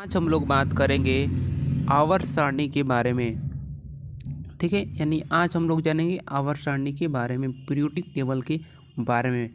आज हम लोग बात करेंगे आवर्त सारणी के बारे में। ठीक है, यानी आज हम लोग जानेंगे आवर्त सारणी के बारे में, पीरियोडिक टेबल के बारे में।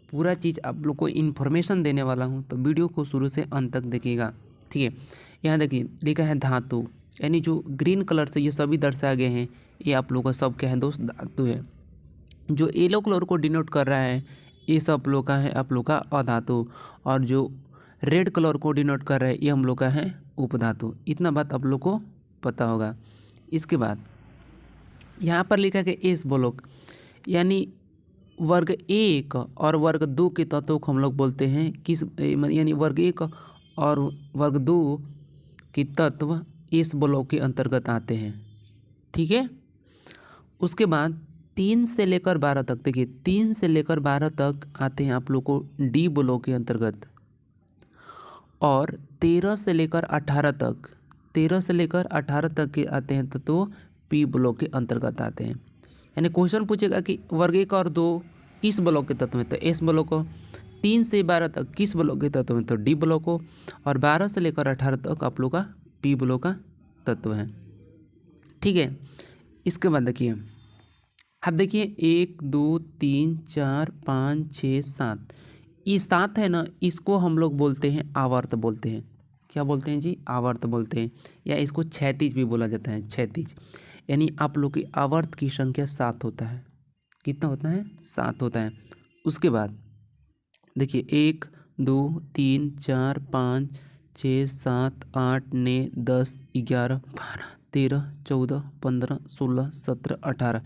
पूरा चीज़ आप लोग को इन्फॉर्मेशन देने वाला हूँ, तो वीडियो को शुरू से अंत तक देखिएगा। ठीक है, यहाँ देखिए लिखा है धातु, यानी जो ग्रीन कलर से ये सभी दर्शाए गए हैं, ये आप लोग का सब क्या है दोस्त, धातु है। जो येलो कलर को डिनोट कर रहा है, ये सब लोग का है आप लोग का अधातु, और जो रेड कलर को डिनोट कर रहा है, ये हम लोग का है उपधातु। इतना बात आप लोग को पता होगा। इसके बाद यहाँ पर लिखा है एस ब्लॉक, यानी वर्ग एक और वर्ग दो के तत्वों को हम लोग बोलते हैं किस, यानी वर्ग एक और वर्ग दो के तत्व इस ब्लॉक के अंतर्गत आते हैं। ठीक है, उसके बाद 3 से लेकर 12 तक, देखिए 3 से लेकर 12 तक आते हैं आप लोग को डी ब्लॉक के अंतर्गत, और 13 से लेकर 18 तक, 13 से लेकर 18 तक के आते हैं तो पी ब्लॉक के अंतर्गत आते हैं। यानी क्वेश्चन पूछेगा कि वर्ग एक और दो किस ब्लॉक के तत्व में, तो एस ब्लॉक को। 3 से 12 तक किस ब्लॉक के तत्व में, तो डी ब्लॉक को। और 12 से लेकर 18 तक आप लोग का पी ब्लॉक का तत्व है। ठीक है, इसके बाद देखिए, अब देखिए 1 2 3 4 5 6 7, ये 7 है ना, इसको हम लोग बोलते हैं आवर्त बोलते हैं। क्या बोलते हैं जी, आवर्त बोलते हैं, या इसको क्षैतिज भी बोला जाता है, क्षैतिज। यानी आप लोग की आवर्त की संख्या 7 होता है। कितना होता है, 7 होता है। उसके बाद देखिए 1 2 3 4 5 6 7 8 9 10 11 12 13 14 15 16 17 18,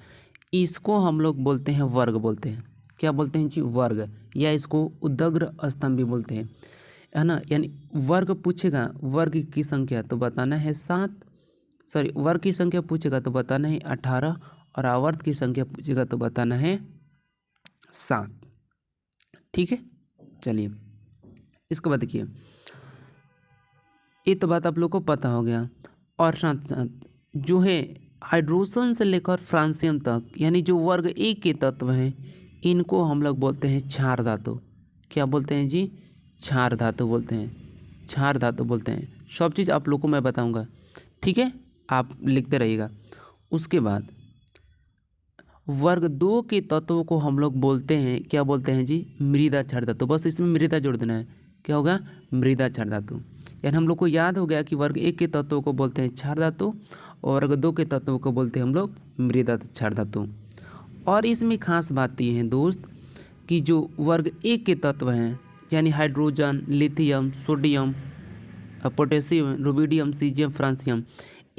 इसको हम लोग बोलते हैं वर्ग बोलते हैं। क्या बोलते हैं जी, वर्ग, या इसको उदग्र स्तंभ भी बोलते हैं, है ना। यानी वर्ग पूछेगा, वर्ग की संख्या तो बताना है 7, सॉरी वर्ग की संख्या पूछेगा तो बताना है 18, और आवर्त की संख्या पूछेगा तो बताना है 7। ठीक है, चलिए इसके बाद देखिए, ये तो बात आप लोग को पता हो गया। और साथ साथ जो है हाइड्रोजन से लेकर फ्रांसियम तक, यानी जो वर्ग एक के तत्व हैं, इनको हम लोग बोलते हैं क्षार धातु। क्या बोलते हैं जी, क्षार धातु बोलते हैं, क्षार धातु बोलते हैं। सब चीज़ आप लोग को मैं बताऊंगा, ठीक है, आप लिखते रहिएगा। उसके बाद वर्ग दो के तत्वों को हम लोग बोलते हैं, क्या बोलते हैं जी, मृदा क्षार धातु। बस इसमें मृदा जोड़ देना है, क्या होगा, मृदा क्षार धातु। यानी हम लोग को याद हो गया कि वर्ग एक के तत्वों को बोलते हैं क्षार धातु, और वर्ग दो के तत्वों को बोलते हैं हम लोग मृदा क्षार धातु। और इसमें खास बात ये है दोस्त कि जो वर्ग एक के तत्व हैं, यानी hydrogen, lithium, sodium, potassium, rubidium, caesium, francium,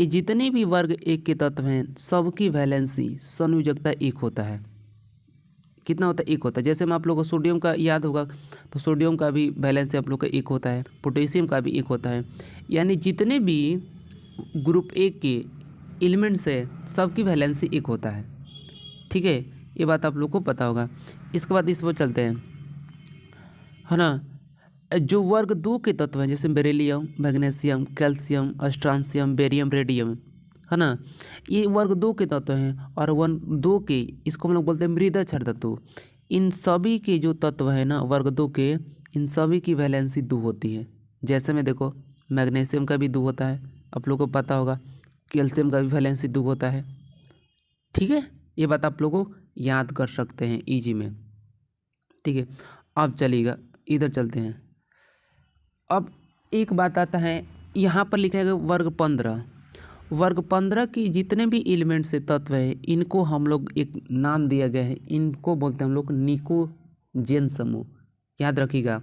ये जितने भी वर्ग एक के तत्व हैं, सबकी वैलेंसी, संयोजकता एक होता है। कितना होता है, एक होता है। जैसे मैं आप लोगों को सोडियम का याद होगा, तो सोडियम का भी वैलेंसी आप लोग का एक होता है, पोटेशियम का भी एक होता है। यानी जितने भी ग्रुप एक के एलिमेंट्स है, सबकी वैलेंसी एक होता है। ठीक है, ये बात आप लोग को पता होगा। इसके बाद इस पर चलते हैं, है ना। जो वर्ग दो के तत्व हैं, जैसे beryllium, magnesium, calcium, strontium, barium, radium, है ना, ये वर्ग दो के तत्व हैं। और वर्ग दो के, इसको हम लोग बोलते हैं मृदा क्षार धातु। इन सभी के जो तत्व हैं ना वर्ग दो के, इन सभी की वैलेंसी 2 होती है। जैसे में देखो, मैग्नीशियम का भी 2 होता है, आप लोग को पता होगा। कैल्शियम का भी वैलेंसी 2 होता है। ठीक है, ये बात आप लोगों को याद कर सकते हैं ईजी में। ठीक है, अब चलिएगा इधर चलते हैं। अब एक बात आता है, यहाँ पर लिखा है वर्ग 15। वर्ग 15 की जितने भी एलिमेंट से तत्व है, इनको हम लोग एक नाम दिया गया है, इनको बोलते हैं हम लोग निकोजेन समूह। याद रखिएगा,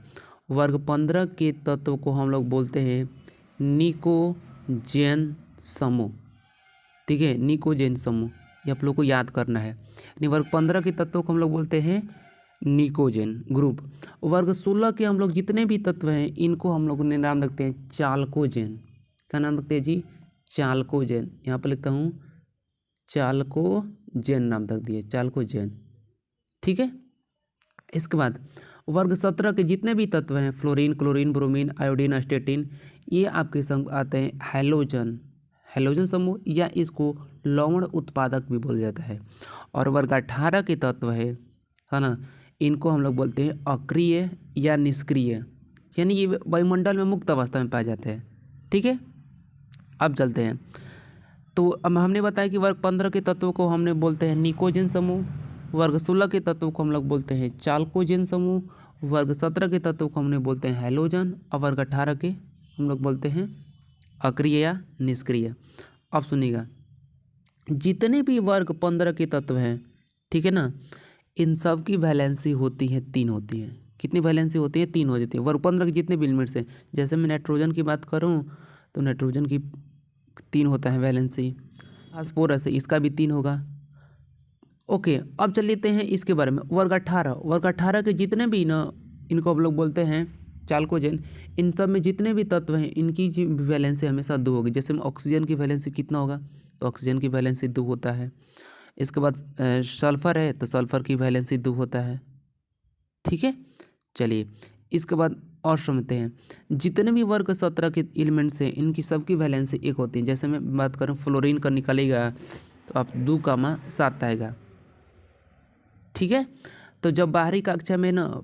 वर्ग 15 के तत्व को हम लोग बोलते हैं निकोजेन समूह। ठीक है, निकोजेन समूह, ये आप लोग को याद करना है। यानी वर्ग 15 के तत्वों को हम लोग बोलते हैं निकोजेन ग्रुप। वर्ग 16 के हम लोग जितने भी तत्व हैं, इनको हम लोग ने नाम रखते हैं चाल्कोजेन। क्या नाम रखते हैं जी, चाल्कोजेन। यहाँ पर लिखता हूँ चाल्कोजेन, नाम रख दिए चाल्कोजेन। ठीक है, इसके बाद वर्ग 17 के जितने भी तत्व हैं, फ्लोरीन, क्लोरीन, ब्रोमीन, आयोडीन, अस्टेटिन, ये आपके संग आते हैं हैलोजन, हैलोजन समूह, या इसको लवण उत्पादक भी बोला जाता है। और वर्ग 18 के तत्व है ना, इनको हम लोग बोलते हैं अक्रिय या निष्क्रिय, यानी ये वायुमंडल में मुक्त अवस्था में पाए जाते हैं। ठीक है, अब चलते हैं। तो अब हमने बताया कि वर्ग 15 के तत्वों को हमने बोलते हैं निकोजेन समूह, वर्ग 16 के तत्वों को हम लोग बोलते हैं चाल्कोजेन समूह, वर्ग 17 के तत्वों को हमने बोलते हैं हैलोजन, और वर्ग 18 के हम लोग बोलते हैं अक्रिय या निष्क्रिय। अब सुनिएगा, जितने भी वर्ग 15 के तत्व हैं, ठीक है ना, इन सब की वैलेंसी होती है 3 होती है। कितनी वैलेंसी होती है? 3 हो जाती है। वर्ग 15 के जितने भी एलिमेंट्स हैं, जैसे मैं नाइट्रोजन की बात करूँ तो नाइट्रोजन की 3 होता है वैलेंसी, फास्फोरस है इसका भी 3 होगा। ओके, अब चल लेते हैं इसके बारे में। वर्ग 18 के जितने भी ना, इनको हम लोग बोलते हैं चाल्कोजेन। इन सब में जितने भी तत्व हैं, इनकी जो वैलेंसी हमेशा 2 होगी। जैसे में ऑक्सीजन की वैलेंसी कितना होगा? तो ऑक्सीजन की वैलेंसी 2 होता है। इसके बाद सल्फर है तो सल्फर की वैलेंसी 2 होता है। ठीक है, चलिए इसके बाद और समझते हैं। जितने भी वर्ग 17 के एलिमेंट्स हैं, इनकी सबकी वैलेंसी 1 होती है। जैसे मैं बात करूँ फ्लोरीन का निकलेगा तो आप 2,7 आएगा। ठीक है, तो जब बाहरी कक्षा में ना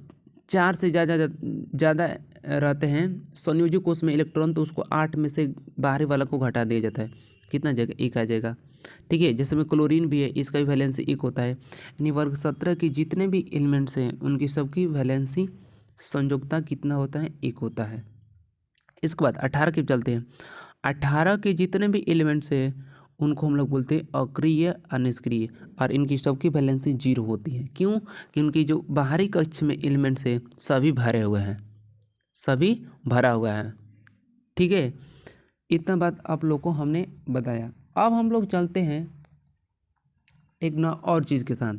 4 से ज़्यादा रहते हैं संयोजी कोष में इलेक्ट्रॉन, तो उसको 8 में से बाहरी वाला को घटा दिया जाता है। कितना जाएगा? 1 आ जाएगा। ठीक है, जैसे में क्लोरीन भी है, इसका भी वैलेंसी 1 होता है। यानी वर्ग 17 की जितने भी एलिमेंट्स हैं, उनकी सबकी वैलेंसी संयोजकता कितना होता है? 1 होता है। इसके बाद 18 के चलते हैं। 18 के जितने भी एलिमेंट्स हैं, उनको हम लोग बोलते हैं अक्रिय अनिष्क्रिय, और इनकी सबकी वैलेंसी 0 होती है। क्यों? कि उनकी जो बाहरी कक्ष में एलिमेंट्स है सभी भरे हुए हैं, सभी भरा हुआ है। ठीक है, इतना बात आप लोग को हमने बताया। अब हम लोग चलते हैं एक ना और चीज़ के साथ।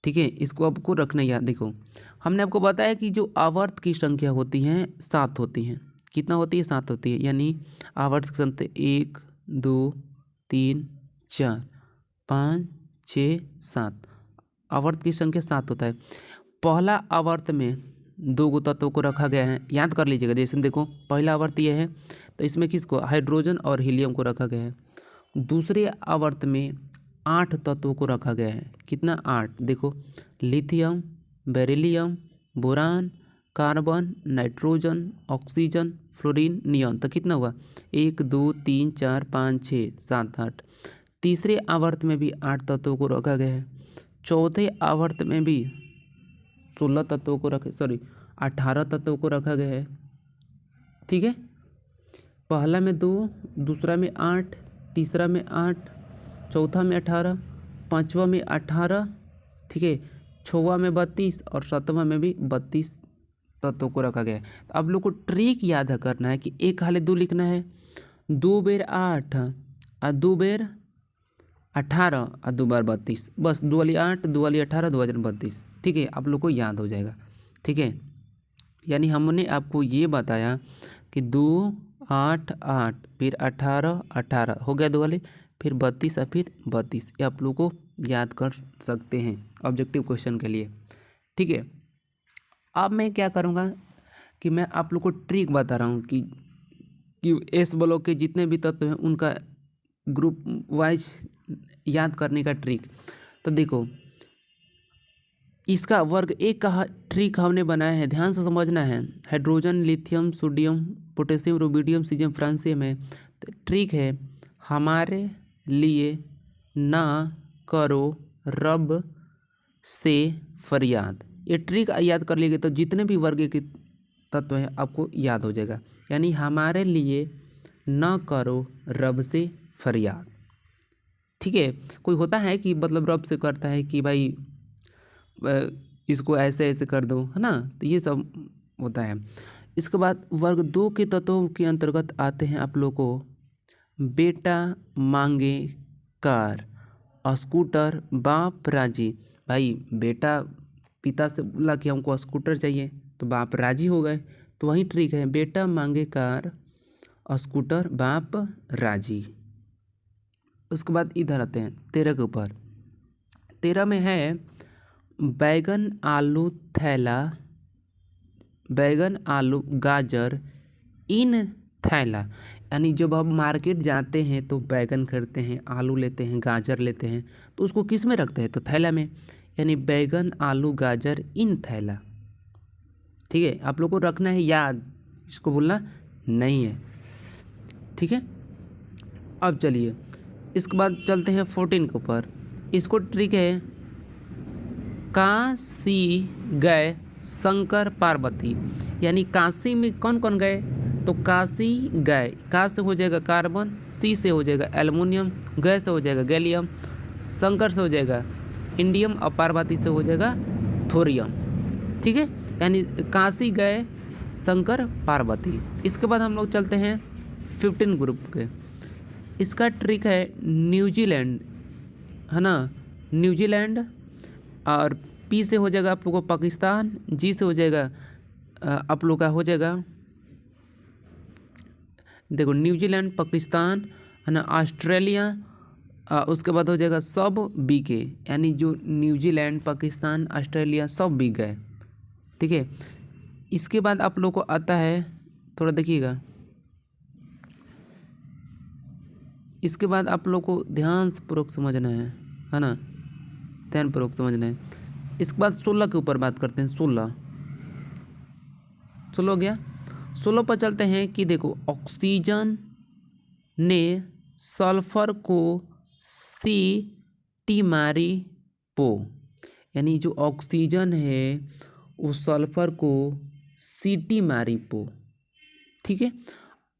ठीक है, इसको आपको रखना याद। देखो, हमने आपको बताया कि जो आवर्त की संख्या होती है 7 होती है। कितना होती है? 7 होती है। यानी आवर्त की संख्या 1 2 3 4 5 6 7, आवर्त की संख्या 7 होता है। पहला आवर्त में 2 तत्वों को रखा गया है, याद कर लीजिएगा। जैसे देखो, पहला आवर्त यह है, तो इसमें किसको? हाइड्रोजन और हीलियम को रखा गया है। दूसरे आवर्त में 8 तत्वों को रखा गया है। कितना? 8। देखो, lithium, beryllium, boron, carbon, nitrogen, oxygen, fluorine, neon. तो कितना हुआ? 1 2 3 4 5 6 7 8। तीसरे आवर्त में भी 8 तत्वों को रखा गया है। चौथे आवर्त में भी 18 तत्वों को रखा गया है। ठीक है, पहला में 2, दूसरा में 8, तीसरा में 8, चौथा में 18, पांचवा में 18, ठीक है, छठवां में 32 और सातवां में भी 32 तत्वों को रखा गया है। तो आप लोग को ट्रिक याद करना है कि 1 हाले 2 लिखना है, 2 बेर 8 और 2 बेर 18 और 2 बार 32, बस 2 वाली 8 2 वाली 18 2 वाली 32। ठीक है, आप लोग को याद हो जाएगा। ठीक है, यानी हमने आपको ये बताया कि 2 8 8 फिर 18 18 हो गया 2 वाले, फिर 32 और फिर 32। ये आप लोग को याद कर सकते हैं ऑब्जेक्टिव क्वेश्चन के लिए। ठीक है, अब मैं क्या करूँगा कि मैं आप लोग को ट्रिक बता रहा हूँ कि एस ब्लॉक के जितने भी तत्व हैं उनका ग्रुप वाइज याद करने का ट्रिक। तो देखो, इसका वर्ग 1 का ट्रिक हमने बनाया है, ध्यान से समझना है। Hydrogen, lithium, sodium, potassium, rubidium, caesium, francium है। तो ट्रिक है, हमारे लिए ना करो रब से फरियाद। ये ट्रिक याद कर लीजिए तो जितने भी वर्ग के तत्व हैं आपको याद हो जाएगा। यानी हमारे लिए ना करो रब से फरियाद। ठीक है, कोई होता है कि मतलब रब से करता है कि भाई इसको ऐसे ऐसे कर दो, है ना, तो ये सब होता है। इसके बाद वर्ग 2 के तत्वों के अंतर्गत आते हैं आप लोग को बेटा मांगे कार, स्कूटर, बाप राजी। भाई बेटा पिता से बोला कि हमको स्कूटर चाहिए, तो बाप राजी हो गए। तो वही ट्रिक है, बेटा मांगे कार, स्कूटर, बाप राजी। उसके बाद इधर आते हैं 13 के ऊपर। 13 में है बैगन आलू थैला, बैगन आलू गाजर इन थैला। यानी जब हम मार्केट जाते हैं तो बैगन खरीदते हैं, आलू लेते हैं, गाजर लेते हैं, तो उसको किस में रखते हैं? तो थैला में। यानी बैगन आलू गाजर इन थैला। ठीक है, आप लोग को रखना है याद, इसको भूलना नहीं है। ठीक है। अब चलिए इसके बाद चलते हैं 14 के ऊपर। इसको ट्रिक है, काशी गए शंकर पार्वती, यानी काशी में कौन कौन गए, तो काशी गए, का से हो जाएगा कार्बन, सी से हो जाएगा एल्युमिनियम, गए से हो जाएगा गैलियम, शंकर से हो जाएगा इंडियम और पार्वती से हो जाएगा थोरियम। ठीक है, यानी काशी गए शंकर पार्वती। इसके बाद हम लोग चलते हैं 15 ग्रुप के। इसका ट्रिक है न्यूजीलैंड, है ना, न्यूजीलैंड, और पी से हो जाएगा आप लोग को पाकिस्तान, जी से हो जाएगा आप लोग का हो जाएगा, देखो न्यूजीलैंड, पाकिस्तान, है ना, ऑस्ट्रेलिया, उसके बाद हो जाएगा सब बी के, यानी जो न्यूजीलैंड, पाकिस्तान, ऑस्ट्रेलिया सब बी गए। ठीक है, इसके बाद आप लोग को आता है, थोड़ा देखिएगा, इसके बाद आप लोग को ध्यानपूर्वक समझना है ना, ध्यानपूर्वक समझना है। इसके बाद 16 के ऊपर बात करते हैं। 16 हो गया। 16 पर चलते हैं कि देखो, ऑक्सीजन ने सल्फर को सी टी मारी पो, यानी जो ऑक्सीजन है वो सल्फर को सीटी मारी पो। ठीक है,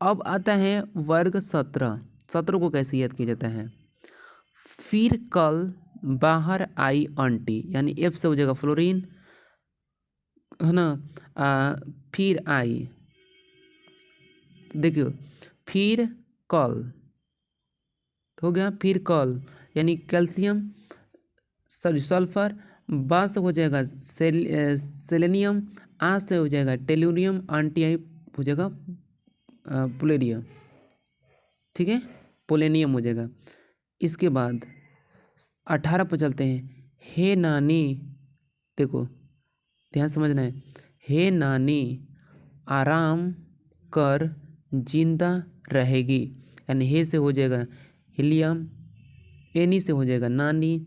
अब आता है वर्ग 17 को कैसे याद किया जाता है, फिर कल बाहर आई आंटी, यानी एफ से हो जाएगा फ्लोरीन, है ना, फिर आई, देखियो फिर कल हो गया, फिर कल यानी कैल्शियम, सॉरी सल्फर, बा से हो जाएगा सेलेनियम, आ से हो जाएगा टेलुरियम, आंटी आई हो जाएगा पोलेरियम। ठीक है, पोलेनियम हो जाएगा। इसके बाद 18 पर चलते हैं। हे नानी, देखो ध्यान समझना है, हे नानी आराम कर जिंदा रहेगी, यानी हे से हो जाएगा हीलियम, एनी से हो जाएगा नानी,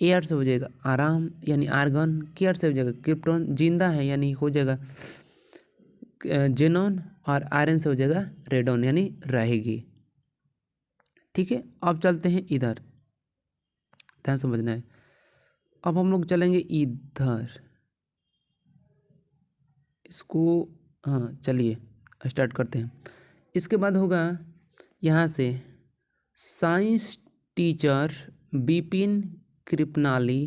एयर से हो जाएगा आराम यानी आर्गन, केयर से हो जाएगा क्रिप्टॉन, जिंदा है यानी हो जाएगा जेनॉन, और आयरन से हो जाएगा रेडॉन यानी रहेगी। ठीक है, अब चलते हैं इधर, ध्यान समझना है। अब हम लोग चलेंगे इधर, इसको, हाँ चलिए स्टार्ट करते हैं। इसके बाद होगा यहाँ से साइंस टीचर बिपिन कृपनाली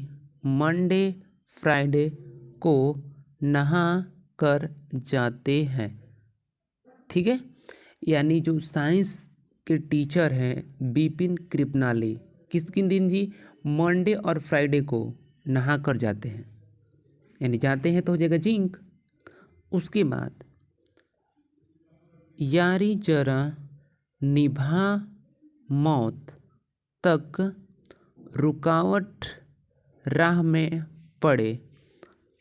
मंडे फ्राइडे को नहा कर जाते हैं। ठीक है, यानी जो साइंस के टीचर हैं बिपिन कृपनाली, किस किन दिन जी, मंडे और फ्राइडे को नहा कर जाते हैं, यानी जाते हैं तो हो जाएगा जिंक। उसके बाद यारी जरा निभा मौत तक रुकावट राह में पड़े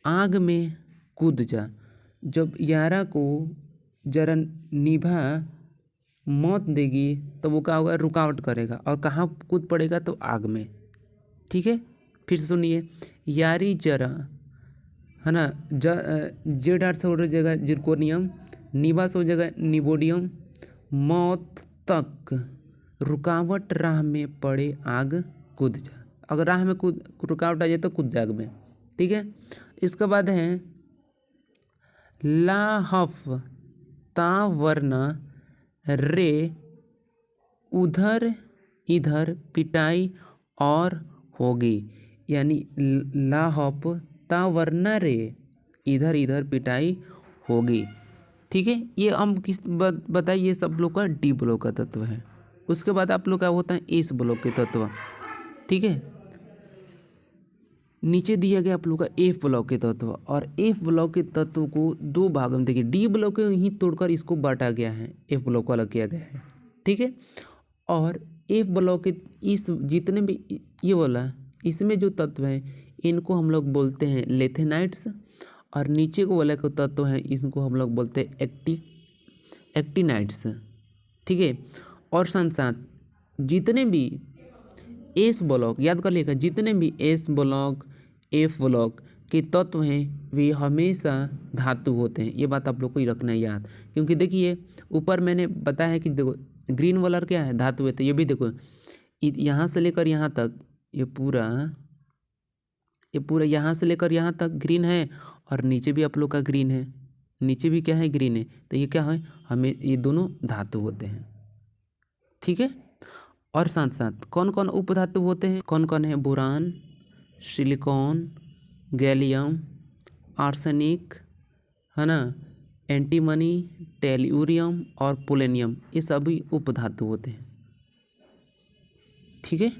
आग में कूद जा, जब यारा को जरा निभा मौत देगी तो वो क्या होगा, रुकावट करेगा, और कहाँ कूद पड़ेगा, तो आग में। ठीक है, फिर सुनिए, यारी जरा, है ना, जेड आर से हो जाएगा जिरकोनियम, निभा से हो जाएगा निबोडियम, मौत तक रुकावट राह में पड़े आग कूद जा, अगर राह में कूद रुकावट आ जाए तो कूद जा आग में। ठीक है, इसके बाद है लाहफ तावरना रे उधर इधर पिटाई और होगी, यानी लाहफ तावरना रे इधर इधर पिटाई होगी। ठीक है, ये हम किस बताइए, ये सब लोग का डी ब्लॉक का तत्व है। उसके बाद आप लोग का होता है एस ब्लॉक के तत्व। ठीक है, नीचे दिया गया आप लोग का एफ ब्लॉक के तत्व, और एफ ब्लॉक के तत्व को दो भागों में देखिए, डी ब्लॉक को ही तोड़कर इसको बांटा गया है, एफ ब्लॉक को अलग किया गया है। ठीक है, और एफ ब्लॉक के इस जितने भी ये वाला इसमें जो तत्व हैं इनको हम लोग बोलते हैं लेथेनाइट्स, और नीचे को वाला को तत्व है इसको हम लोग बोलते हैं एक्टिनाइट्स। ठीक है, और साथ साथ जितने भी एस ब्लॉक याद कर लिएगा, जितने भी एस ब्लॉक, एफ ब्लॉक, के तत्व हैं वे हमेशा धातु होते हैं। ये बात आप लोग को ही रखना है याद, क्योंकि देखिए ऊपर मैंने बताया है कि देखो ग्रीन वाला क्या है, धातु है। तो ये भी देखो यहाँ से लेकर यहाँ तक ये पूरा यहाँ से लेकर यहाँ तक ग्रीन है, और नीचे भी आप लोग का ग्रीन है, नीचे भी क्या है, ग्रीन है। तो ये क्या है, हमें ये दोनों धातु होते हैं, ठीक है। और साथ साथ कौन कौन उपधातु होते हैं, कौन कौन है, बोरान, सिलिकॉन, गैलियम, आर्सेनिक, है ना, एंटीमनी, टेल्यूरियम और पोलेनियम, ये सभी उपधातु होते हैं, ठीक है।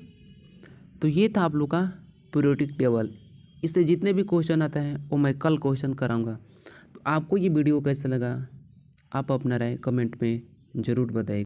तो ये था आप लोग का पीरियोडिक टेबल। इससे जितने भी क्वेश्चन आता है वो मैं कल क्वेश्चन कराऊंगा। तो आपको ये वीडियो कैसा लगा, आप अपना राय कमेंट में ज़रूर बताइए।